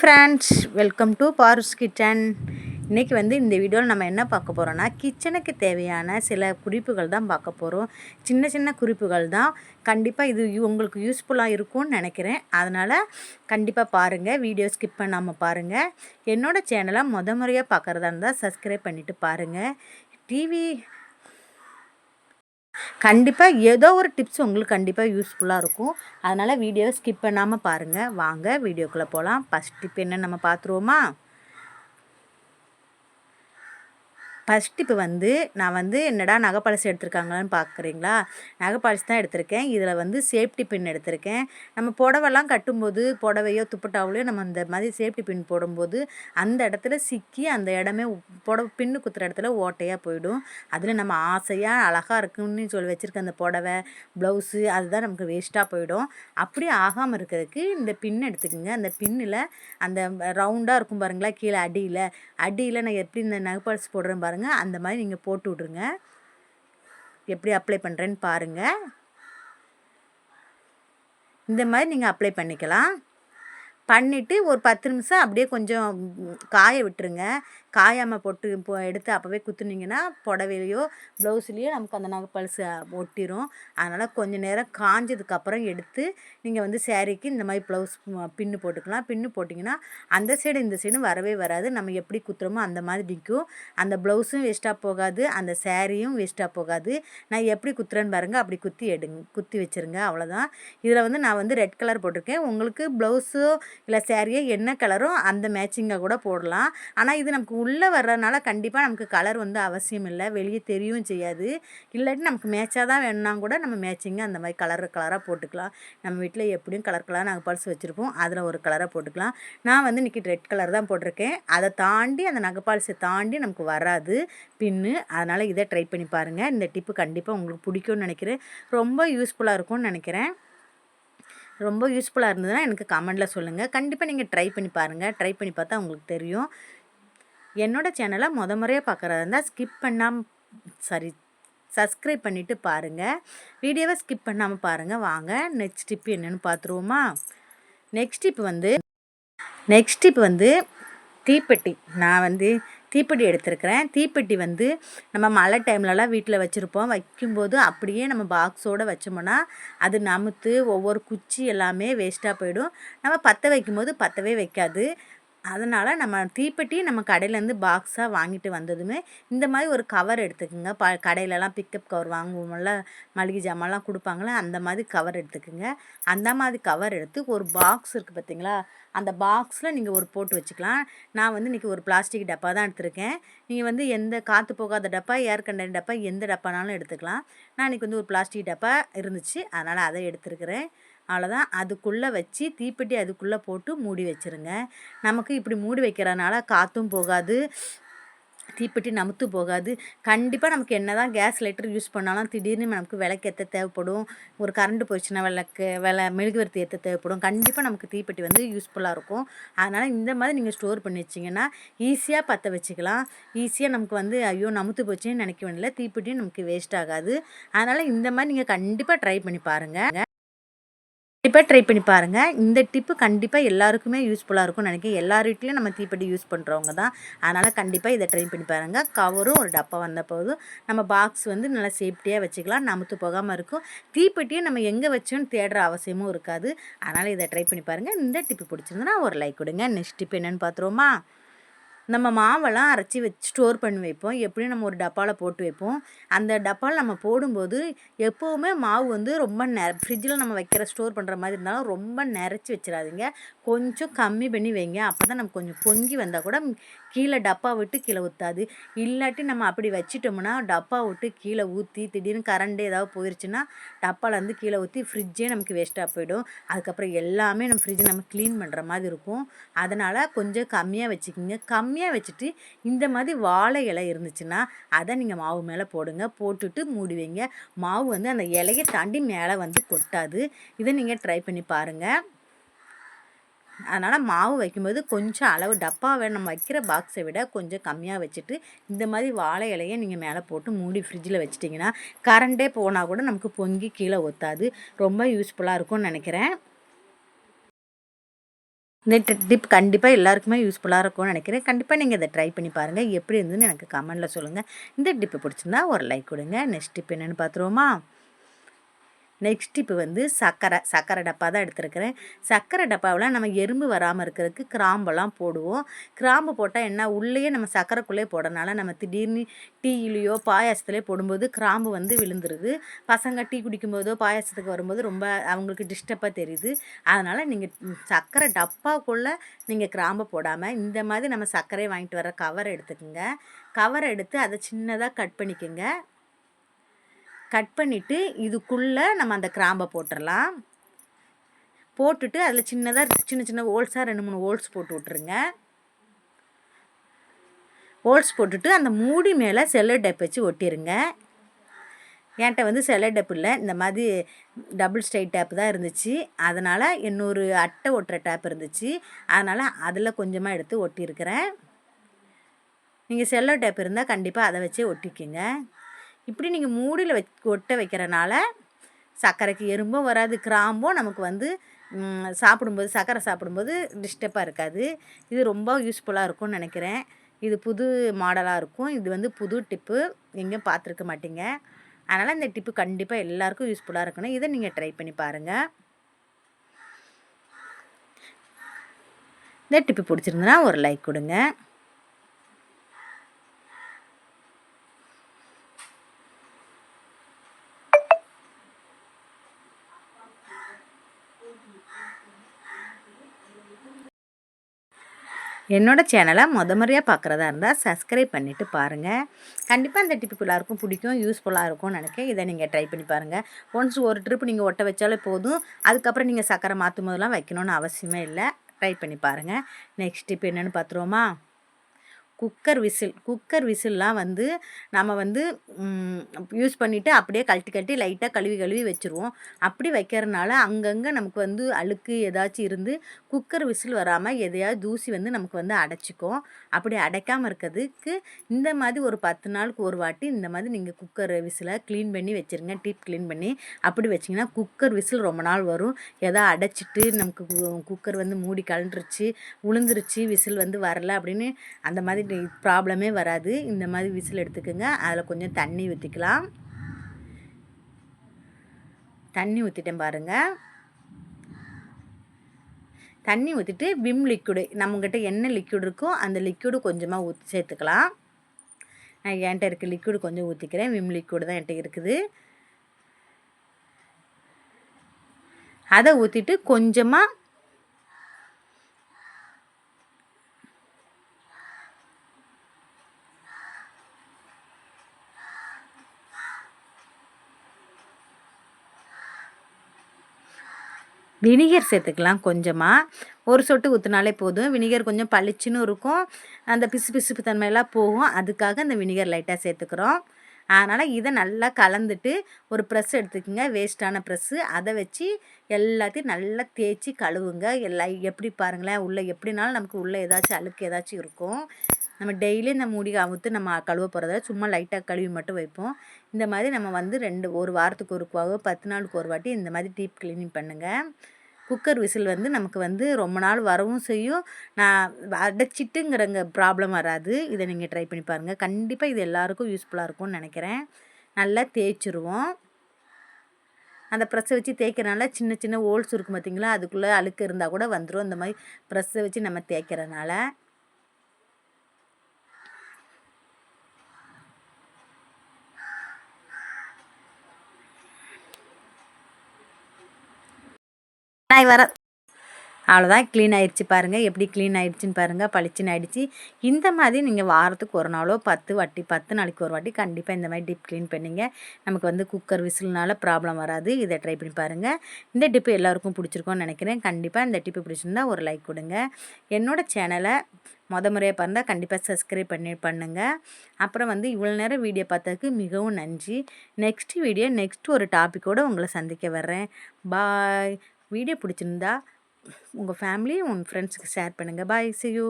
Friends, welcome to பார்ஸ் kitchen. இன்றைக்கி இந்த வீடியோவில் நம்ம என்ன பார்க்க போகிறோன்னா, கிச்சனுக்கு தேவையான சில குறிப்புகள் தான் பார்க்க போகிறோம். சின்ன சின்ன குறிப்புகள் தான். கண்டிப்பாக இது உங்களுக்கு யூஸ்ஃபுல்லாக இருக்கும்னு நினைக்கிறேன். அதனால் கண்டிப்பாக பாருங்கள், வீடியோ ஸ்கிப் பண்ணாமல் பாருங்கள். என்னோடய சேனலை முறையாக பார்க்குறதா இருந்தால் சப்ஸ்கிரைப் பண்ணிவிட்டு பாருங்கள். கண்டிப்பாக ஏதோ ஒரு டிப்ஸ் உங்களுக்கு கண்டிப்பாக யூஸ்ஃபுல்லாக இருக்கும். அதனால் வீடியோவை ஸ்கிப் பண்ணாமல் பாருங்கள். வாங்க வீடியோக்குள்ளே போகலாம். ஃபஸ்ட் டிப் என்னன்னு நம்ம பார்த்துருவோமா? ஃபஸ்ட்டு இப்போ நான் என்னடா நகை பாலிஷ் எடுத்திருக்காங்களான்னு பார்க்குறீங்களா? நகை பாலிஷ் தான் எடுத்திருக்கேன். இதில் சேஃப்டி பின் எடுத்திருக்கேன். நம்ம புடவெல்லாம் கட்டும்போது, புடவையோ துப்பட்டாவிலையோ நம்ம இந்த மாதிரி சேஃப்டி பின் போடும்போது அந்த இடத்துல சிக்கி அந்த இடமே புடவை பின்னு குத்துற இடத்துல ஓட்டையாக போயிடும். அதில் நம்ம ஆசையாக அழகாக இருக்குன்னு சொல்லி வச்சுருக்க அந்த புடவை, ப்ளவுஸு அதுதான் நமக்கு வேஸ்ட்டாக போயிடும். அப்படி ஆகாமல் இருக்கிறதுக்கு இந்த பின் எடுத்துக்கோங்க. அந்த பின்னில் அந்த ரவுண்டாக இருக்கும் பாருங்களா, கீழே அடியில் நான் எப்படி இந்த நகை பாலிஷ் போடுறேன் பாருங்கள், அந்த மாதிரி நீங்கள் போட்டு விட்ருங்க. எப்படி அப்ளை பண்ணுறேன்னு பாருங்கள். இந்த மாதிரி நீங்கள் அப்ளை பண்ணிக்கலாம். பண்ணிவிட்டு ஒரு 10 நிமிஷம் அப்படியே கொஞ்சம் காய விட்டுருங்க. காயாமல் போட்டு எடுத்து அப்போவே குத்துனீங்கன்னா புடவையிலையோ ப்ளவுஸ்லேயோ நமக்கு அந்த நகை பல்ஸு ஒட்டிடும். அதனால் கொஞ்சம் நேரம் காஞ்சதுக்கப்புறம் எடுத்து நீங்கள் சேரீக்கு இந்த மாதிரி ப்ளவுஸ் பின்னு போட்டுக்கலாம். பின்னு போட்டிங்கன்னா அந்த சைடு இந்த சைடும் வரவே வராது. நம்ம எப்படி குத்துறோமோ அந்த மாதிரி நிற்கும். அந்த ப்ளவுஸும் வேஸ்ட்டாக போகாது, அந்த சேரீயும் வேஸ்ட்டாக போகாது. நான் எப்படி குத்துறேன்னு பாருங்கள். அப்படி குத்தி வச்சுருங்க. அவ்வளோதான். இதில் நான் ரெட் கலர் போட்டிருக்கேன். உங்களுக்கு ப்ளவுஸோ இல்லை சேரீயோ என்ன கலரோ அந்த மேட்சிங்காக கூட போடலாம். ஆனால் இது நமக்கு உள்ளே வர்றதுனால கண்டிப்பாக நமக்கு கலர் அவசியம் இல்லை, வெளியே தெரியவும் செய்யாது. இல்லாட்டி நமக்கு மேட்சாக தான் வேணும்னா கூட நம்ம மேட்சிங்காக அந்த மாதிரி கலராக போட்டுக்கலாம். நம்ம வீட்டில் எப்படியும் கலர் நாங்கள் பல்ஸ் வச்சுருப்போம், அதில் ஒரு கலராக போட்டுக்கலாம். நான் இன்றைக்கி ரெட் கலர் தான் போட்டிருக்கேன். அதை தாண்டி அந்த நகைப்பாலிசை தாண்டி நமக்கு வராது பின்னு. அதனால் இதை ட்ரை பண்ணி பாருங்கள். இந்த டிப்பு கண்டிப்பாக உங்களுக்கு பிடிக்கும்னு நினைக்கிறேன். ரொம்ப யூஸ்ஃபுல்லாக இருக்கும்னு நினைக்கிறேன். ரொம்ப யூஸ்ஃபுல்லாக இருந்ததுன்னா எனக்கு கமெண்டில் சொல்லுங்கள். கண்டிப்பாக நீங்கள் ட்ரை பண்ணி பாருங்கள். ட்ரை பண்ணி பார்த்தா உங்களுக்கு தெரியும். என்னோடய சேனலை முறையாக பார்க்குறதா இருந்தால் ஸ்கிப் பண்ணாமல் சப்ஸ்கிரைப் பண்ணிவிட்டு பாருங்கள். வீடியோவை ஸ்கிப் பண்ணாமல் பாருங்கள். வாங்க நெக்ஸ்ட் டிப் என்னென்னு பார்த்துருவோமா? நெக்ஸ்ட் டிப் தீப்பெட்டி. நான் தீப்பெட்டி எடுத்துருக்கிறேன். தீப்பெட்டி நம்ம மழை டைம்லலாம் வீட்டில் வச்சுருப்போம். வைக்கும்போது அப்படியே நம்ம பாக்ஸோடு வச்சோம்னா அது நமுத்து ஒவ்வொரு குச்சி எல்லாமே வேஸ்ட்டாக போயிடும். நம்ம பற்ற வைக்கும்போது பற்றவே வைக்காது. அதனால் நம்ம தீப்பெட்டி நம்ம கடையிலேருந்து பாக்ஸாக வாங்கிட்டு வந்ததுமே இந்த மாதிரி ஒரு கவர் எடுத்துக்கோங்க. கடையிலலாம் பிக்கப் கவர் வாங்குவோம்ல, மளிகை ஜாமான்லாம் கொடுப்பாங்களே, அந்த மாதிரி கவர் எடுத்துக்கோங்க. அந்த மாதிரி கவர் எடுத்து ஒரு பாக்ஸ் இருக்குது பார்த்தீங்களா, அந்த பாக்ஸில் நீங்கள் ஒரு போட்டு வச்சுக்கலாம். நான் இன்றைக்கி ஒரு பிளாஸ்டிக் டப்பா தான் எடுத்திருக்கேன். நீங்கள் எந்த காற்று போகாத டப்பா, ஏர் கண்டெய்னர் டப்பா, எந்த டப்பானாலும் எடுத்துக்கலாம். நான் இன்றைக்கி ஒரு பிளாஸ்டிக் டப்பா இருந்துச்சு, அதனால் அதை எடுத்துருக்கிறேன். அவ்வளோதான். அதுக்குள்ளே வச்சு தீப்பெட்டி அதுக்குள்ளே போட்டு மூடி வச்சுருங்க. நமக்கு இப்படி மூடி வைக்கிறதுனால காற்றும் போகாது, தீப்பெட்டி நமுத்து போகாது. கண்டிப்பாக நமக்கு என்ன தான் கேஸ் லைட்டர் யூஸ் பண்ணாலும் திடீர்னு நமக்கு விளக்கு தேவைப்படும். ஒரு கரண்ட் போயிடுச்சுன்னா மெழுகுவர்த்தி ஏற்ற தேவைப்படும். கண்டிப்பாக நமக்கு தீப்பெட்டி யூஸ்ஃபுல்லாக இருக்கும். அதனால் இந்த மாதிரி நீங்கள் ஸ்டோர் பண்ணி வச்சிங்கன்னா ஈஸியாக பற்ற வச்சுக்கலாம். ஈஸியாக நமக்கு ஐயோ நமுத்து போச்சுன்னு நினைக்க வேண்டியதில்லை. தீப்பெட்டியும் நமக்கு வேஸ்ட் ஆகாது. அதனால் இந்த மாதிரி நீங்கள் கண்டிப்பாக ட்ரை பண்ணி பாருங்கள். கண்டிப்பாக ட்ரை பண்ணி பாருங்கள். இந்த டிப்பு கண்டிப்பாக எல்லாருக்குமே யூஸ்ஃபுல்லாக இருக்கும்னு நினைக்கிறேன். எல்லார் வீட்லேயும் நம்ம தீப்பெட்டி யூஸ் பண்ணுறவங்க தான். அதனால் கண்டிப்பாக இதை ட்ரை பண்ணி பாருங்கள். கவரும் ஒரு டப்பா வந்த போதும் நம்ம பாக்ஸ் நல்லா சேஃப்டியாக வச்சுக்கலாம். நமுத்து போகாமல் இருக்கும். தீப்பெட்டியும் நம்ம எங்கே வச்சோன்னு தேடுற அவசியமும் இருக்காது. அதனால் இதை ட்ரை பண்ணி பாருங்கள். இந்த டிப்பு பிடிச்சிருந்ததுன்னா ஒரு லைக் கொடுங்க. நெக்ஸ்ட் டிப் என்னென்னு பார்த்துருவோமா? நம்ம மாவெல்லாம் அரைச்சி வச்சு ஸ்டோர் பண்ணி வைப்போம். எப்படியும் நம்ம ஒரு டப்பாவில் போட்டு வைப்போம். அந்த டப்பாவில் நம்ம போடும்போது எப்போவுமே மாவு ரொம்ப ஃப்ரிட்ஜில் நம்ம ஸ்டோர் பண்ணுற மாதிரி இருந்தாலும் ரொம்ப நிறச்சி வச்சிடாதீங்க. கொஞ்சம் கம்மி பண்ணி வைங்க. அப்போ தான் நமக்கு கொஞ்சம் பொங்கி வந்தால் கூட கீழே டப்பா விட்டு கீழே ஊற்றாது. இல்லாட்டி நம்ம அப்படி வச்சிட்டோம்னா டப்பா விட்டு கீழே ஊற்றி திடீர்னு கரண்ட் ஏதாவது போயிடுச்சுன்னா டப்பாலேருந்து கீழே ஊற்றி ஃப்ரிட்ஜே நமக்கு வேஸ்ட்டாக போயிடும். அதுக்கப்புறம் எல்லாமே நம்ம ஃப்ரிட்ஜை நம்ம க்ளீன் பண்ணுற மாதிரி இருக்கும். அதனால் கொஞ்சம் கம்மியாக வச்சுக்கிங்க. கம்மியாக வச்சுட்டு இந்த மாதிரி வாழை இலை இருந்துச்சுன்னா அதை நீங்கள் மாவு மேலே போடுங்க. போட்டுட்டு மூடி வைங்க. மாவு அந்த இலையை தாண்டி மேலே கொட்டாது. இதை நீங்கள் ட்ரை பண்ணி பாருங்கள். அதனால் மாவு வைக்கும்போது கொஞ்சம் அளவு டப்பாவை நம்ம வைக்கிற பாக்ஸை விட கொஞ்சம் கம்மியாக வச்சுட்டு இந்த மாதிரி வாழை இலையை நீங்கள் மேலே போட்டு மூடி ஃப்ரிட்ஜில் வச்சிட்டிங்கன்னா கரண்டே போனால் கூட நமக்கு பொங்கி கீழே ஒத்தாது. ரொம்ப யூஸ்ஃபுல்லாக இருக்கும்னு நினைக்கிறேன். இந்த டிப் கண்டிப்பாக எல்லாருக்குமே யூஸ்ஃபுல்லாக இருக்கும்னு நினைக்கிறேன். கண்டிப்பாக நீங்கள் இதை ட்ரை பண்ணி பாருங்கள். எப்படி இருந்துன்னு எனக்கு கமெண்ட்டில் சொல்லுங்கள். இந்த டிப்பு பிடிச்சிருந்தா ஒரு லைக் கொடுங்க. நெக்ஸ்ட் டிப் என்னென்னு பார்த்துருவோமா? நெக்ஸ்ட் இப்போ வந்து சர்க்கரை டப்பா தான் எடுத்துருக்கிறேன். சர்க்கரை டப்பாவில் நம்ம எறும்பு வராமல் இருக்கிறதுக்கு கிராம்பெல்லாம் போடுவோம். கிராம்பு போட்டால் என்ன, உள்ளேயே நம்ம சர்க்கரைக்குள்ளே போடனால நம்ம திடீர்னு டீயிலையோ பாயாசத்துலேயோ போடும்போது கிராம்பு வந்து விழுந்துருது. பசங்க டீ குடிக்கும்போதோ பாயாசத்துக்கு வரும்போது ரொம்ப அவங்களுக்கு டிஸ்டர்பாக தெரியுது. அதனால் நீங்கள் சர்க்கரை டப்பாக்குள்ளே நீங்கள் கிராம்பை போடாமல் இந்த மாதிரி நம்ம சர்க்கரையை வாங்கிட்டு வர கவரை எடுத்துக்கோங்க. கவரை எடுத்து அதை சின்னதாக கட் பண்ணிக்கோங்க. கட் பண்ணிவிட்டு இதுக்குள்ளே நம்ம அந்த கிராம்பை போட்டுடலாம். போட்டுட்டு அதில் சின்னதாக சின்ன சின்ன ஹோல்ஸாக 2-3 ஹோல்ஸ் போட்டு விட்ருங்க. ஹோல்ஸ் போட்டுட்டு அந்த மூடி மேலே செல்லோ டேப் வச்சு ஒட்டிடுங்க. என்கிட்ட வந்து செல்லோ டேப் இல்லை, இந்த மாதிரி டபுள் ஸ்ட்ரைட் டேப் தான் இருந்துச்சு. அதனால் இன்னொரு அட்டை ஒட்டுற டேப் இருந்துச்சு. அதனால் அதில் கொஞ்சமாக எடுத்து ஒட்டியிருக்கிறேன். நீங்கள் செல்லோ டேப் இருந்தால் கண்டிப்பாக அதை வச்சே ஒட்டிக்குங்க. இப்படி நீங்கள் மூடியில் ஒட்ட வைக்கிறனால சர்க்கரைக்கு எறும்பும் வராது, கிராம்பும் நமக்கு வந்து சாப்பிடும்போது சர்க்கரை சாப்பிடும்போது டிஸ்டர்பாக இருக்காது. இது ரொம்ப யூஸ்ஃபுல்லாக இருக்கும்னு நினைக்கிறேன். இது புது மாடலாக இருக்கும். இது வந்து புது டிப்பு, எங்கேயும் பார்த்துருக்க மாட்டீங்க. அதனால் இந்த டிப்பு கண்டிப்பாக எல்லாேருக்கும் யூஸ்ஃபுல்லாக இருக்கணும். இதை நீங்கள் ட்ரை பண்ணி பாருங்கள். இந்த டிப்பு பிடிச்சிருந்ததுன்னா ஒரு லைக் கொடுங்க. என்னோடய சேனலை முறையாக பார்க்குறதா இருந்தால் சப்ஸ்கிரைப் பண்ணிவிட்டு பாருங்கள். கண்டிப்பாக இந்த டிப்பு எல்லாருக்கும் பிடிக்கும், யூஸ்ஃபுல்லாக இருக்கும்னு நினைக்கிறேன். இதை நீங்கள் ட்ரை பண்ணி பாருங்கள். ஒன்ஸ் ஒரு ட்ரிப் நீங்கள் ஒட்ட வச்சாலே போதும். அதுக்கப்புறம் நீங்கள் சர்க்கரை மாற்றும் போதெல்லாம் வைக்கணும்னு அவசியமே இல்லை. ட்ரை பண்ணி பாருங்கள். நெக்ஸ்ட் டிப் என்னென்னு பார்த்துருவோமா? குக்கர் விசில்லாம் வந்து நம்ம வந்து யூஸ் பண்ணிவிட்டு அப்படியே கழட்டி லைட்டாக கழுவி வச்சுருவோம். அப்படி வைக்கிறனால அங்கங்கே நமக்கு வந்து அழுக்கு ஏதாச்சும் இருந்து குக்கர் விசில் வராமல் எதையாவது தூசி வந்து நமக்கு வந்து அடைச்சிக்கும். அப்படி அடைக்காமல் இருக்கிறதுக்கு இந்த மாதிரி ஒரு 10 நாளுக்கு ஒரு வாட்டி இந்த மாதிரி நீங்கள் குக்கர் விசிலை க்ளீன் பண்ணி வச்சுருங்க. டீப் க்ளீன் பண்ணி அப்படி வச்சிங்கன்னா குக்கர் விசில் ரொம்ப நாள் வரும். எதா அடைச்சிட்டு நமக்கு குக்கர் வந்து மூடி கலண்டுருச்சு, உளுந்துருச்சு, விசில் வந்து வரல அப்படின்னு அந்த மாதிரி ப்ராப்ளமே வராது. இந்த மாதிரி விசில் எடுத்துக்கோங்க. அதில் கொஞ்சம் தண்ணி ஊற்றிக்கலாம். தண்ணி ஊற்றிட்டேன் பாருங்கள். தண்ணி ஊற்றிட்டு விம் லிக்விடு, நம்மக்கிட்ட என்ன லிக்விட் இருக்கோ அந்த லிக்விடு கொஞ்சமாக சேர்த்துக்கலாம். நான் என்கிட்ட இருக்க லிக்விடு கொஞ்சம் ஊற்றிக்கிறேன். விம் லிக்விடு தான் என்கிட்ட இருக்குது. அதை ஊற்றிட்டு கொஞ்சமாக வினிகர் சேர்த்துக்கலாம். கொஞ்சமாக ஒரு சொட்டு ஊற்றினாலே போதும். வினிகர் கொஞ்சம் பளிச்சுன்னு இருக்கும், அந்த பிசுப்பு தன்மையெல்லாம் போகும். அதுக்காக அந்த வினிகர் லைட்டாக சேர்த்துக்கிறோம். அதனால் இதை நல்லா கலந்துட்டு ஒரு ப்ரெஸ் எடுத்துக்கோங்க, வேஸ்ட்டான ப்ரெஸ்ஸு. அதை வச்சு எல்லாத்தையும் நல்லா தேய்ச்சி கழுவுங்க. எப்படி பாருங்களேன், உள்ளே எப்படினாலும் நமக்கு உள்ளே ஏதாச்சும் அழுக்கு ஏதாச்சும் இருக்கும். நம்ம டெய்லி இந்த மூடி அவுத்து நம்ம கழுவ போகிறத சும்மா லைட்டாக கழுவி மட்டும் வைப்போம். இந்த மாதிரி நம்ம வந்து ஒரு வாரத்துக்கு ஒருக்காவோ 10 நாளுக்கு ஒரு வாட்டி இந்த மாதிரி டீப் க்ளீனிங் பண்ணுங்கள். குக்கர் விசில் வந்து நமக்கு வந்து ரொம்ப நாள் வரவும் செய்யும். நான் அடைச்சிட்டுங்கிறங்க ப்ராப்ளம் வராது. இதை நீங்கள் ட்ரை பண்ணி பாருங்கள். கண்டிப்பாக இது எல்லாருக்கும் யூஸ்ஃபுல்லாக இருக்கும்னு நினைக்கிறேன். நல்லா தேய்ச்சிருவோம். அந்த ப்ரெஸ்ஸை வச்சு தேய்க்கிறனால சின்ன சின்ன ஹோல்ஸ் இருக்கும் பார்த்திங்களா, அதுக்குள்ளே அழுக்கு இருந்தால் கூட வந்துடும். இந்த மாதிரி ப்ரெஸ்ஸை வச்சு நம்ம தேய்க்கிறனால. நான் வர அவ்வளோதான், க்ளீன் ஆகிடுச்சு பாருங்கள். எப்படி க்ளீன் ஆகிடுச்சின்னு பாருங்கள், பளிச்சுன்னு ஆகிடுச்சு. இந்த மாதிரி நீங்கள் வாரத்துக்கு ஒரு நாளோ 10 நாளைக்கு ஒரு வாட்டி கண்டிப்பாக இந்த மாதிரி டிப் க்ளீன் பண்ணிங்க. நமக்கு வந்து குக்கர் விசில்னால ப்ராப்ளம் வராது. இதை ட்ரை பண்ணி பாருங்கள். இந்த டிப்பு எல்லாருக்கும் பிடிச்சிருக்கோன்னு நினைக்கிறேன். கண்டிப்பாக இந்த டிப்பு பிடிச்சிருந்தா ஒரு லைக் கொடுங்க. என்னோடய சேனலை முறையாக பார்த்தா கண்டிப்பாக சப்ஸ்கிரைப் பண்ணுங்கள். அப்புறம் வந்து இவ்வளோ நேரம் வீடியோ பார்த்ததுக்கு மிகவும் நன்றி. நெக்ஸ்ட் ஒரு டாப்பிக்கோடு உங்களை சந்திக்க வர்றேன். பாய். வீடியோ பிடிச்சிருந்தா உங்கள் ஃபேமிலி, உங்கள் ஃப்ரெண்ட்ஸுக்கு ஷேர் பண்ணுங்கள். பாய், see you.